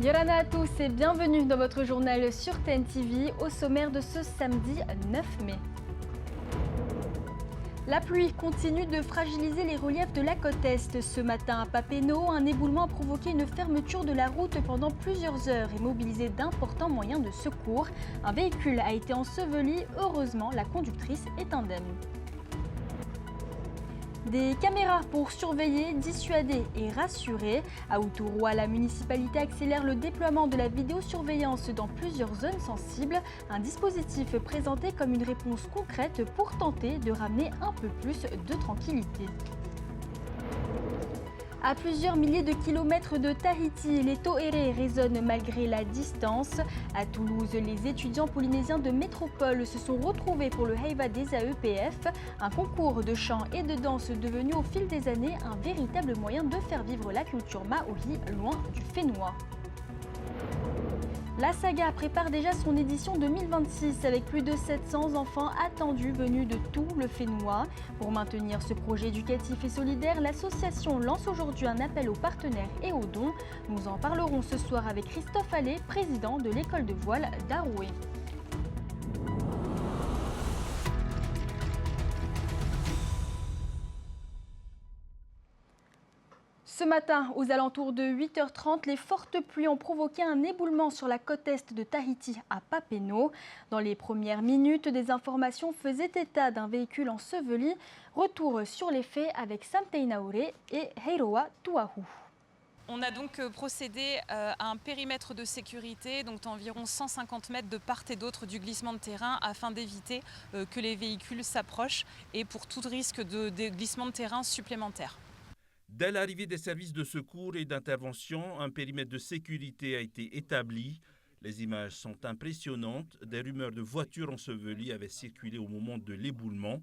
Yorana à tous et bienvenue dans votre journal sur TNTV au sommaire de ce samedi 9 mai. La pluie continue de fragiliser les reliefs de la côte Est. Ce matin à Papeete, un éboulement a provoqué une fermeture de la route pendant plusieurs heures et mobilisé d'importants moyens de secours. Un véhicule a été enseveli. Heureusement, la conductrice est indemne. Des caméras pour surveiller, dissuader et rassurer. À Uturua, la municipalité accélère le déploiement de la vidéosurveillance dans plusieurs zones sensibles. Un dispositif présenté comme une réponse concrète pour tenter de ramener un peu plus de tranquillité. À plusieurs milliers de kilomètres de Tahiti, les tohérés résonnent malgré la distance. À Toulouse, les étudiants polynésiens de métropole se sont retrouvés pour le Heiva des AEPF, un concours de chant et de danse devenu au fil des années un véritable moyen de faire vivre la culture maori loin du Fénois. La saga prépare déjà son édition 2026 avec plus de 700 enfants attendus venus de tout le Fénois. Pour maintenir ce projet éducatif et solidaire, l'association lance aujourd'hui un appel aux partenaires et aux dons. Nous en parlerons ce soir avec Christophe Allais, président de l'école de voile d'Aroué. Ce matin, aux alentours de 8h30, les fortes pluies ont provoqué un éboulement sur la côte est de Tahiti à Papeete. Dans les premières minutes, des informations faisaient état d'un véhicule enseveli. Retour sur les faits avec Sam Teinaure et Heiroa Tuahu. On a donc procédé à un périmètre de sécurité, donc d'environ 150 mètres de part et d'autre du glissement de terrain afin d'éviter que les véhicules s'approchent et pour tout risque de glissement de terrain supplémentaire. Dès l'arrivée des services de secours et d'intervention, un périmètre de sécurité a été établi. Les images sont impressionnantes. Des rumeurs de voitures ensevelies avaient circulé au moment de l'éboulement.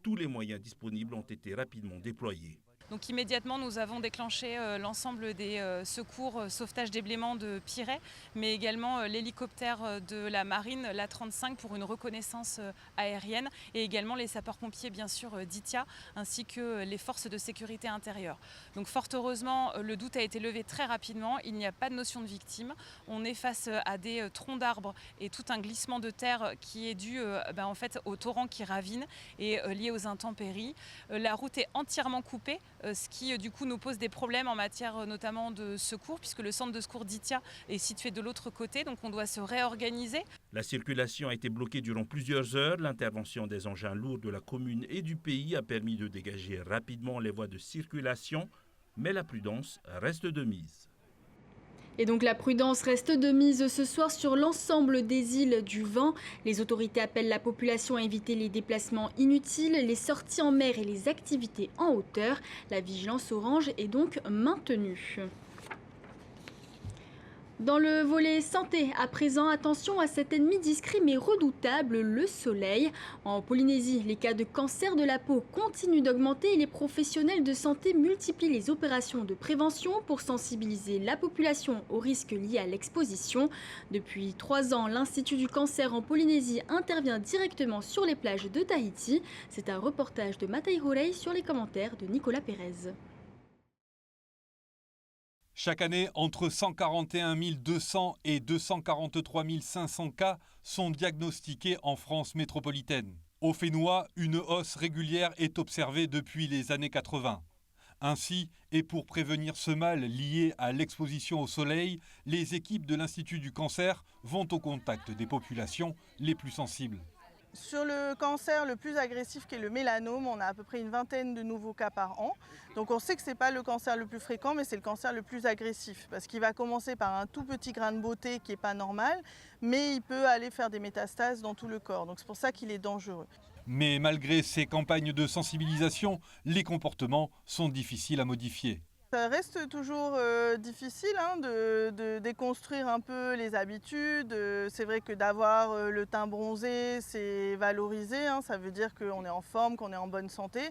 Tous les moyens disponibles ont été rapidement déployés. Donc immédiatement, nous avons déclenché l'ensemble des secours sauvetage déblaiement de Pirée, mais également l'hélicoptère de la marine, l'A-35, pour une reconnaissance aérienne, et également les sapeurs-pompiers, bien sûr, d'Itia, ainsi que les forces de sécurité intérieure. Donc fort heureusement, le doute a été levé très rapidement, il n'y a pas de notion de victime. On est face à des troncs d'arbres et tout un glissement de terre qui est dû en fait, au torrent qui ravine et lié aux intempéries. La route est entièrement coupée, ce qui du coup nous pose des problèmes en matière notamment de secours, puisque le centre de secours d'Itia est situé de l'autre côté, donc on doit se réorganiser. La circulation a été bloquée durant plusieurs heures. L'intervention des engins lourds de la commune et du pays a permis de dégager rapidement les voies de circulation, mais la prudence reste de mise. Et donc la prudence reste de mise ce soir sur l'ensemble des îles du Vent. Les autorités appellent la population à éviter les déplacements inutiles, les sorties en mer et les activités en hauteur. La vigilance orange est donc maintenue. Dans le volet santé, à présent, attention à cet ennemi discret mais redoutable, le soleil. En Polynésie, les cas de cancer de la peau continuent d'augmenter et les professionnels de santé multiplient les opérations de prévention pour sensibiliser la population aux risques liés à l'exposition. Depuis 3 ans, l'Institut du cancer en Polynésie intervient directement sur les plages de Tahiti. C'est un reportage de Matai Horei sur les commentaires de Nicolas Pérez. Chaque année, entre 141 200 et 243 500 cas sont diagnostiqués en France métropolitaine. Au Fénois, une hausse régulière est observée depuis les années 80. Ainsi, et pour prévenir ce mal lié à l'exposition au soleil, les équipes de l'Institut du cancer vont au contact des populations les plus sensibles. Sur le cancer le plus agressif qui est le mélanome, on a à peu près une vingtaine de nouveaux cas par an. Donc on sait que ce n'est pas le cancer le plus fréquent, mais c'est le cancer le plus agressif. Parce qu'il va commencer par un tout petit grain de beauté qui n'est pas normal, mais il peut aller faire des métastases dans tout le corps. Donc c'est pour ça qu'il est dangereux. Mais malgré ces campagnes de sensibilisation, les comportements sont difficiles à modifier. Ça reste toujours difficile de déconstruire un peu les habitudes. C'est vrai que d'avoir le teint bronzé, c'est valorisé. Ça veut dire qu'on est en forme, qu'on est en bonne santé.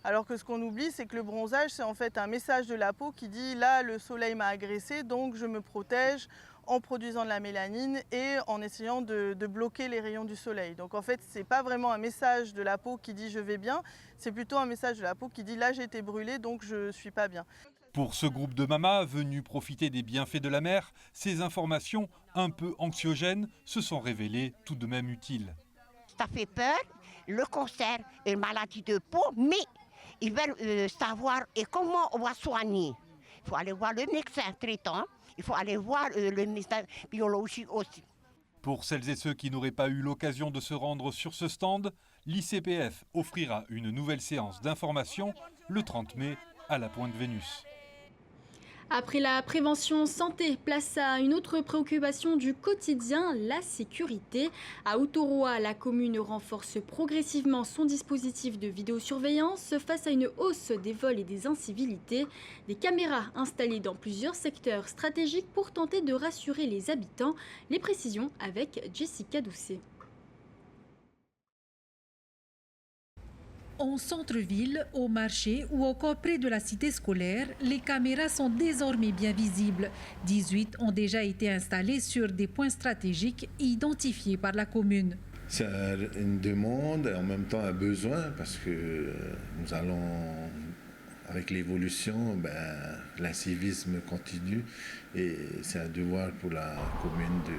Alors que ce qu'on oublie, c'est que le bronzage, c'est en fait un message de la peau qui dit « là, le soleil m'a agressé, donc je me protège ». en produisant de la mélanine et en essayant de bloquer les rayons du soleil. Donc en fait, ce n'est pas vraiment un message de la peau qui dit je vais bien, c'est plutôt un message de la peau qui dit là j'ai été brûlée donc je ne suis pas bien. Pour ce groupe de mamas venus profiter des bienfaits de la mer, ces informations un peu anxiogènes se sont révélées tout de même utiles. Ça fait peur, le cancer est une maladie de peau, mais ils veulent savoir et comment on va soigner. Il faut aller voir le médecin traitant, il faut aller voir le médecin biologique aussi. Pour celles et ceux qui n'auraient pas eu l'occasion de se rendre sur ce stand, l'ICPF offrira une nouvelle séance d'information le 30 mai à la Pointe-Vénus. Après la prévention santé, place à une autre préoccupation du quotidien, la sécurité. À Outoroa, la commune renforce progressivement son dispositif de vidéosurveillance face à une hausse des vols et des incivilités. Des caméras installées dans plusieurs secteurs stratégiques pour tenter de rassurer les habitants. Les précisions avec Jessica Doucet. En centre-ville, au marché ou encore près de la cité scolaire, les caméras sont désormais bien visibles. 18 ont déjà été installées sur des points stratégiques identifiés par la commune. C'est une demande et en même temps un besoin parce que nous allons, avec l'évolution, l'incivisme continue et c'est un devoir pour la commune de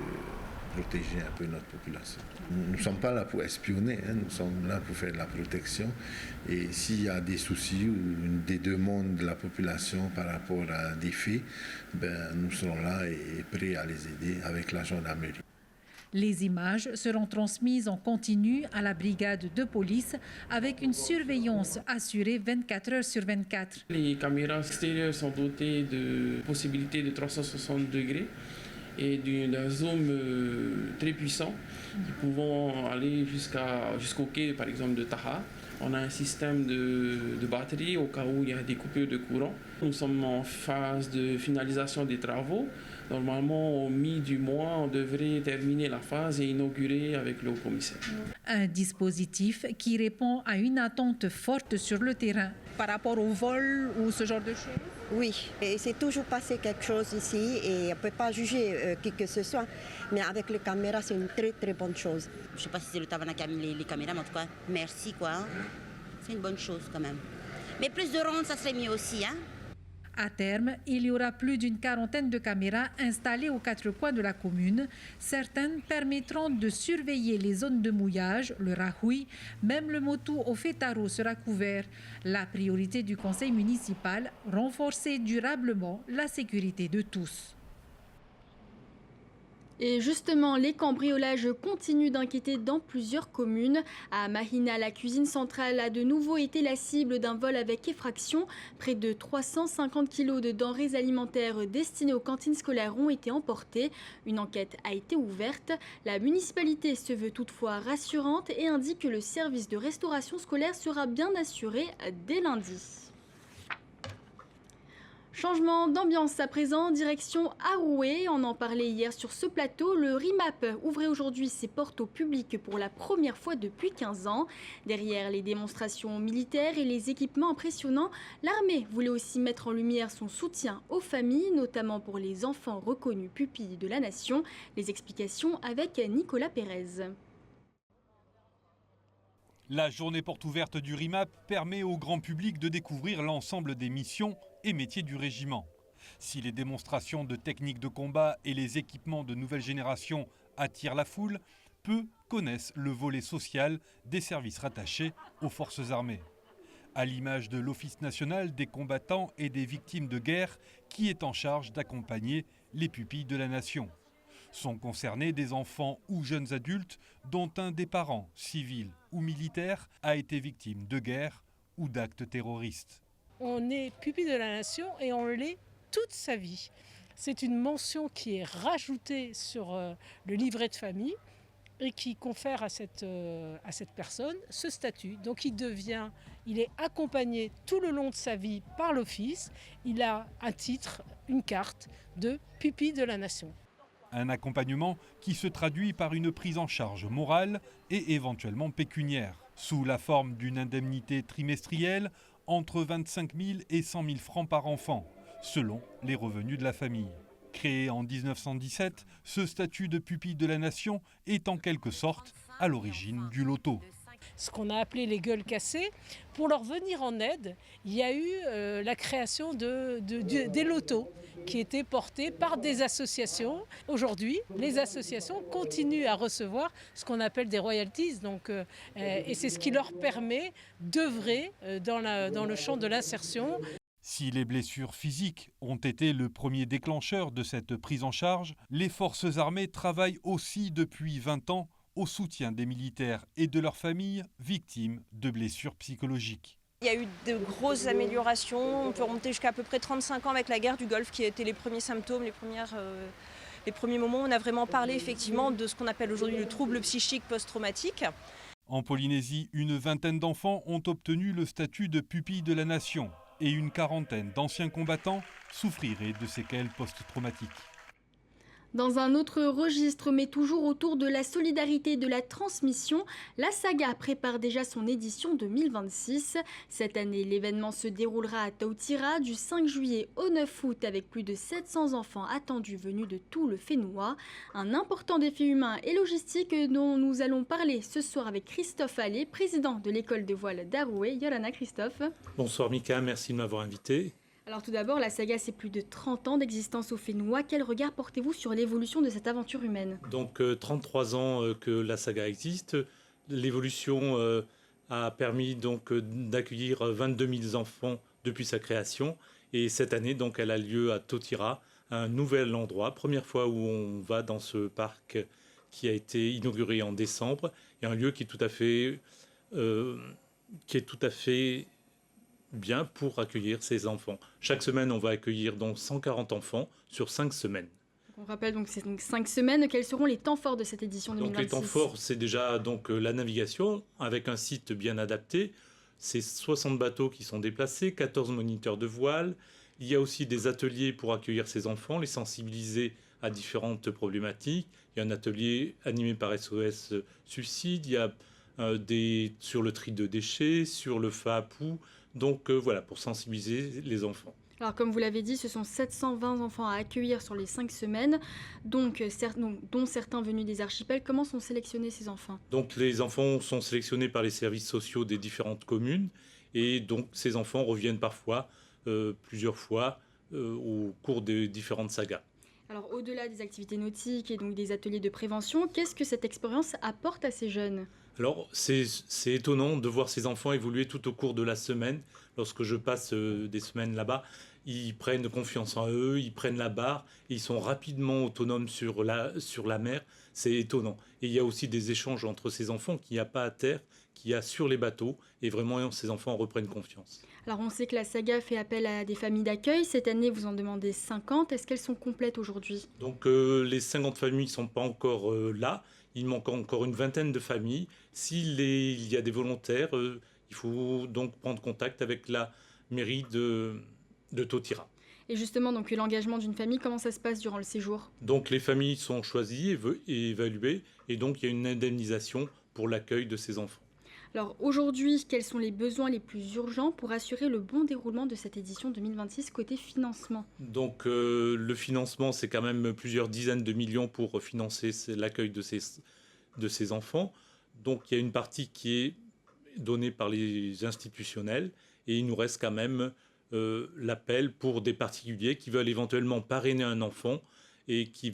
protéger un peu notre population. Nous ne sommes pas là pour espionner, nous sommes là pour faire de la protection. Et s'il y a des soucis ou des demandes de la population par rapport à des faits, nous serons là et prêts à les aider avec la gendarmerie. Les images seront transmises en continu à la brigade de police avec une surveillance assurée 24 heures sur 24. Les caméras extérieures sont dotées de possibilités de 360 degrés et d'un zoom très puissant qui pouvant aller jusqu'au quai par exemple de Taha. On a un système de batterie au cas où il y a des coupures de courant. Nous sommes en phase de finalisation des travaux. Normalement, au mi du mois, on devrait terminer la phase et inaugurer avec le haut-commissaire. Un dispositif qui répond à une attente forte sur le terrain. Par rapport au vol ou ce genre de choses? Oui, et c'est toujours passé quelque chose ici et on ne peut pas juger qui que ce soit. Mais avec les caméras, c'est une très très bonne chose. Je ne sais pas si c'est le tabac les caméras, mais en tout cas, merci quoi. C'est une bonne chose quand même. Mais plus de rondes, ça serait mieux aussi, hein. À terme, il y aura plus d'une quarantaine de caméras installées aux quatre coins de la commune. Certaines permettront de surveiller les zones de mouillage, le rahoui, même le motu au Fétaro sera couvert. La priorité du conseil municipal, renforcer durablement la sécurité de tous. Et justement, les cambriolages continuent d'inquiéter dans plusieurs communes. À Mahina, la cuisine centrale a de nouveau été la cible d'un vol avec effraction. Près de 350 kilos de denrées alimentaires destinées aux cantines scolaires ont été emportés. Une enquête a été ouverte. La municipalité se veut toutefois rassurante et indique que le service de restauration scolaire sera bien assuré dès lundi. Changement d'ambiance à présent, direction Aroué. On en parlait hier sur ce plateau. Le RIMAP ouvrait aujourd'hui ses portes au public pour la première fois depuis 15 ans. Derrière les démonstrations militaires et les équipements impressionnants, l'armée voulait aussi mettre en lumière son soutien aux familles, notamment pour les enfants reconnus pupilles de la nation. Les explications avec Nicolas Pérez. La journée porte ouverte du RIMAP permet au grand public de découvrir l'ensemble des missions et métiers du régiment. Si les démonstrations de techniques de combat et les équipements de nouvelle génération attirent la foule, peu connaissent le volet social des services rattachés aux forces armées. À l'image de l'Office national des combattants et des victimes de guerre qui est en charge d'accompagner les pupilles de la nation. Sont concernés des enfants ou jeunes adultes dont un des parents, civils ou militaires, a été victime de guerre ou d'actes terroristes. On est pupille de la nation et on l'est toute sa vie. C'est une mention qui est rajoutée sur le livret de famille et qui confère à cette personne ce statut. Donc il est accompagné tout le long de sa vie par l'office. Il a un titre, une carte de pupille de la nation. Un accompagnement qui se traduit par une prise en charge morale et éventuellement pécuniaire, sous la forme d'une indemnité trimestrielle entre 25 000 et 100 000 francs par enfant, selon les revenus de la famille. Créé en 1917, ce statut de pupille de la nation est en quelque sorte à l'origine du loto. Ce qu'on a appelé les gueules cassées. Pour leur venir en aide, il y a eu la création des lotos qui étaient portés par des associations. Aujourd'hui, les associations continuent à recevoir ce qu'on appelle des royalties. Et c'est ce qui leur permet d'œuvrer dans le champ de l'insertion. Si les blessures physiques ont été le premier déclencheur de cette prise en charge, les forces armées travaillent aussi depuis 20 ans au soutien des militaires et de leurs familles victimes de blessures psychologiques. Il y a eu de grosses améliorations, on peut remonter jusqu'à à peu près 35 ans avec la guerre du Golfe qui a été les premiers symptômes, les premiers moments où on a vraiment parlé effectivement de ce qu'on appelle aujourd'hui le trouble psychique post-traumatique. En Polynésie, une vingtaine d'enfants ont obtenu le statut de pupille de la nation et une quarantaine d'anciens combattants souffriraient de séquelles post-traumatiques. Dans un autre registre, mais toujours autour de la solidarité et de la transmission, la saga prépare déjà son édition 2026. Cette année, l'événement se déroulera à Tautira du 5 juillet au 9 août avec plus de 700 enfants attendus venus de tout le Fénois. Un important défi humain et logistique dont nous allons parler ce soir avec Christophe Allais, président de l'école de voile d'Aroué. Yolana, Christophe. Bonsoir Mika, merci de m'avoir invité. Alors tout d'abord, la saga, c'est plus de 30 ans d'existence au Fénois. Quel regard portez-vous sur l'évolution de cette aventure humaine ? Donc 33 ans que la saga existe. L'évolution a permis donc d'accueillir 22 000 enfants depuis sa création. Et cette année, donc, elle a lieu à Tautira, un nouvel endroit. Première fois où on va dans ce parc qui a été inauguré en décembre. Et un lieu qui est tout à fait bien pour accueillir ces enfants. Chaque semaine, on va accueillir donc 140 enfants sur 5 semaines. On rappelle donc c'est 5 semaines. Quels seront les temps forts de cette édition 2026 ? Donc les temps forts, c'est déjà donc la navigation avec un site bien adapté. C'est 60 bateaux qui sont déplacés, 14 moniteurs de voile. Il y a aussi des ateliers pour accueillir ces enfants, les sensibiliser à différentes problématiques. Il y a un atelier animé par SOS Suicide. Il y a sur le tri de déchets, sur le FAAPU. Donc voilà, pour sensibiliser les enfants. Alors comme vous l'avez dit, ce sont 720 enfants à accueillir sur les 5 semaines, dont certains venus des archipels. Comment sont sélectionnés ces enfants ? Donc les enfants sont sélectionnés par les services sociaux des différentes communes. Et donc ces enfants reviennent parfois, plusieurs fois, au cours des différentes sagas. Alors au-delà des activités nautiques et donc des ateliers de prévention, qu'est-ce que cette expérience apporte à ces jeunes ? Alors, c'est étonnant de voir ces enfants évoluer tout au cours de la semaine. Lorsque je passe des semaines là-bas, ils prennent confiance en eux, ils prennent la barre, ils sont rapidement autonomes sur la mer. C'est étonnant. Et il y a aussi des échanges entre ces enfants qu'il n'y a pas à terre, qu'il y a sur les bateaux. Et vraiment, ces enfants reprennent confiance. Alors, on sait que la saga fait appel à des familles d'accueil. Cette année, vous en demandez 50. Est-ce qu'elles sont complètes aujourd'hui ? Donc, les 50 familles ne sont pas encore là. Il manque encore une vingtaine de familles. S'il y a des volontaires, il faut donc prendre contact avec la mairie de Tautira. Et justement, donc l'engagement d'une famille, comment ça se passe durant le séjour ? Donc les familles sont choisies et évaluées, et donc il y a une indemnisation pour l'accueil de ces enfants. Alors aujourd'hui, quels sont les besoins les plus urgents pour assurer le bon déroulement de cette édition 2026 côté financement ? Donc le financement, c'est quand même plusieurs dizaines de millions pour financer l'accueil de ces enfants. Donc il y a une partie qui est donnée par les institutionnels et il nous reste quand même l'appel pour des particuliers qui veulent éventuellement parrainer un enfant et qui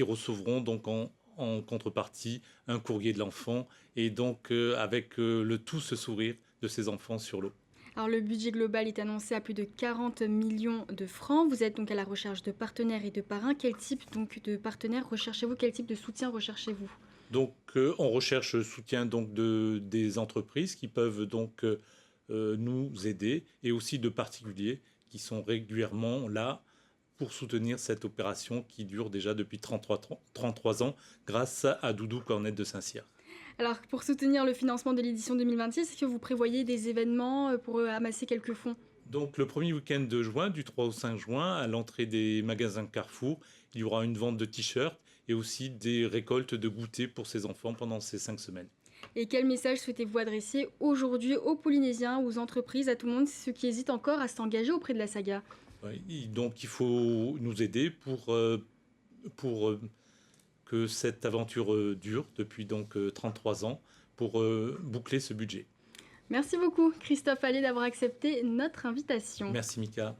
recevront donc en contrepartie un courrier de l'enfant et donc avec le tout ce sourire de ces enfants sur l'eau. Alors le budget global est annoncé à plus de 40 millions de francs. Vous êtes donc à la recherche de partenaires et de parrains. Quel type donc de partenaires recherchez-vous ? Quel type de soutien recherchez-vous ? Donc on recherche le soutien donc des entreprises qui peuvent donc nous aider et aussi de particuliers qui sont régulièrement là pour soutenir cette opération qui dure déjà depuis 33 ans grâce à Doudou Cornette de Saint-Cyr. Alors pour soutenir le financement de l'édition 2026, est-ce que vous prévoyez des événements pour amasser quelques fonds ? Donc le premier week-end de juin, du 3 au 5 juin, à l'entrée des magasins Carrefour, il y aura une vente de t-shirts et aussi des récoltes de goûters pour ces enfants pendant ces 5 semaines. Et quel message souhaitez-vous adresser aujourd'hui aux Polynésiens, aux entreprises, à tout le monde, ceux qui hésitent encore à s'engager auprès de la saga ? Oui, donc il faut nous aider pour que cette aventure dure depuis donc 33 ans pour boucler ce budget. Merci beaucoup Christophe Allais d'avoir accepté notre invitation. Merci Mika.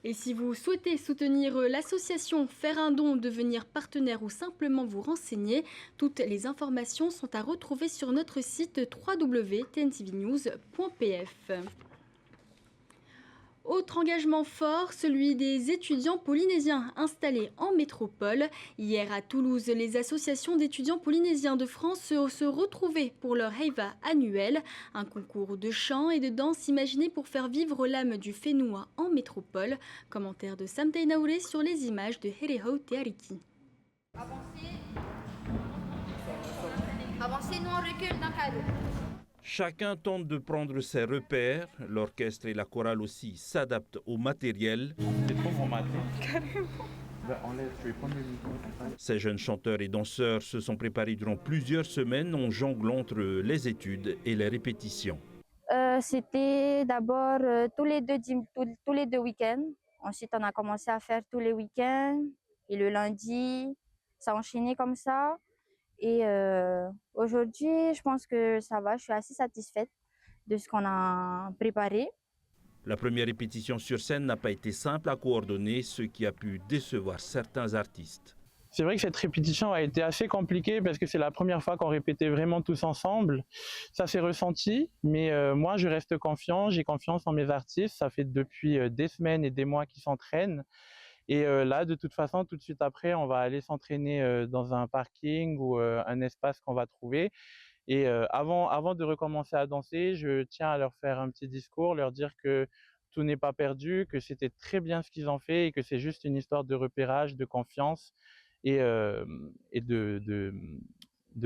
Et si vous souhaitez soutenir l'association, faire un don, devenir partenaire ou simplement vous renseigner, toutes les informations sont à retrouver sur notre site www.tntvnews.pf. Autre engagement fort, celui des étudiants polynésiens installés en métropole. Hier à Toulouse, les associations d'étudiants polynésiens de France se retrouvaient pour leur Heiva annuel, un concours de chant et de danse imaginé pour faire vivre l'âme du Whenua en métropole. Commentaire de Sam Tainaouré sur les images de Herehau Teariki. Avancez, nous on recule d'un cadeau. Chacun tente de prendre ses repères. L'orchestre et la chorale aussi s'adaptent au matériel. Ces jeunes chanteurs et danseurs se sont préparés durant plusieurs semaines en jonglant entre les études et les répétitions. C'était d'abord tous les deux week-ends. Ensuite, on a commencé à faire tous les week-ends. Et le lundi, ça a enchaîné comme ça. Et aujourd'hui, je pense que ça va, je suis assez satisfaite de ce qu'on a préparé. La première répétition sur scène n'a pas été simple à coordonner, ce qui a pu décevoir certains artistes. C'est vrai que cette répétition a été assez compliquée parce que c'est la première fois qu'on répétait vraiment tous ensemble. Ça s'est ressenti, mais moi je reste confiant, j'ai confiance en mes artistes. Ça fait depuis des semaines et des mois qu'ils s'entraînent. Et là, de toute façon, tout de suite après, on va aller s'entraîner dans un parking ou un espace qu'on va trouver. Et avant de recommencer à danser, je tiens à leur faire un petit discours, leur dire que tout n'est pas perdu, que c'était très bien ce qu'ils ont fait et que c'est juste une histoire de repérage, de confiance et de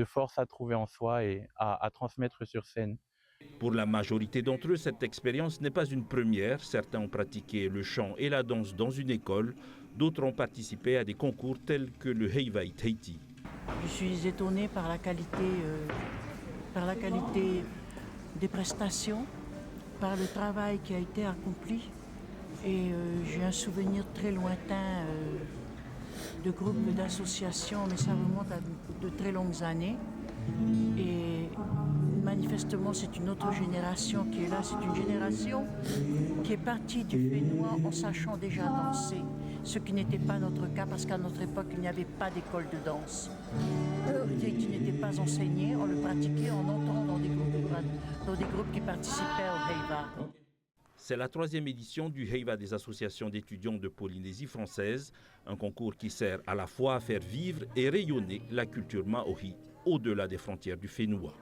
force à trouver en soi et à transmettre sur scène. Pour la majorité d'entre eux, cette expérience n'est pas une première. Certains ont pratiqué le chant et la danse dans une école. D'autres ont participé à des concours tels que le Heiva i Tahiti. Je suis étonnée par la qualité des prestations, par le travail qui a été accompli. Et j'ai un souvenir très lointain de groupes, d'associations, mais ça remonte à de très longues années. Et manifestement, c'est une autre génération qui est là. C'est une génération qui est partie du Whenua en sachant déjà danser, ce qui n'était pas notre cas parce qu'à notre époque, il n'y avait pas d'école de danse. Qui n'était pas enseigné, on le pratiquait en entrant dans des groupes qui participaient au Heiva. C'est la 3e édition du Heiva des associations d'étudiants de Polynésie française, un concours qui sert à la fois à faire vivre et rayonner la culture maori au-delà des frontières du Whenua.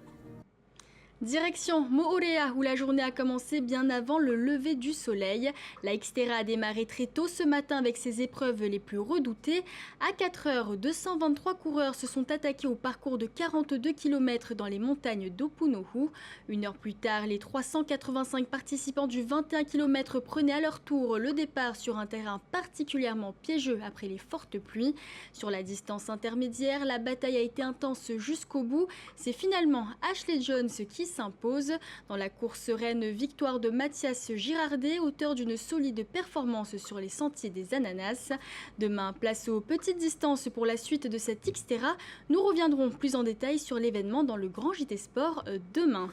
Direction Moorea, où la journée a commencé bien avant le lever du soleil. La Xterra a démarré très tôt ce matin avec ses épreuves les plus redoutées. À 4 heures, 223 coureurs se sont attaqués au parcours de 42 km dans les montagnes d'Opunohu. Une heure plus tard, les 385 participants du 21 km prenaient à leur tour le départ sur un terrain particulièrement piégeux après les fortes pluies. Sur la distance intermédiaire, la bataille a été intense jusqu'au bout. C'est finalement Ashley Jones qui s'impose. Dans la course sereine, victoire de Mathias Girardet, auteur d'une solide performance sur les sentiers des Ananas. Demain, place aux petites distances pour la suite de cette Xterra. Nous reviendrons plus en détail sur l'événement dans le Grand JT Sport demain.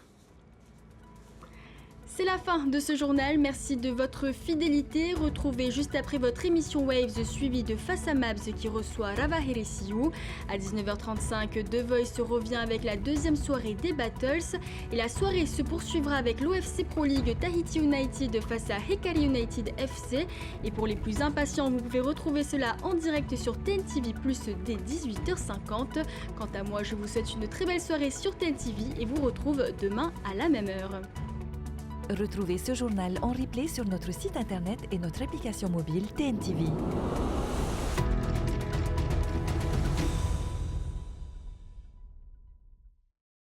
C'est la fin de ce journal, merci de votre fidélité. Retrouvez juste après votre émission Waves suivie de Face à Mabs qui reçoit Rava Heresiou. À 19h35, The Voice revient avec la deuxième soirée des Battles. Et la soirée se poursuivra avec l'OFC Pro League Tahiti United face à Hikari United FC. Et pour les plus impatients, vous pouvez retrouver cela en direct sur TNTV Plus dès 18h50. Quant à moi, je vous souhaite une très belle soirée sur TNTV et vous retrouve demain à la même heure. Retrouvez ce journal en replay sur notre site internet et notre application mobile TNTV.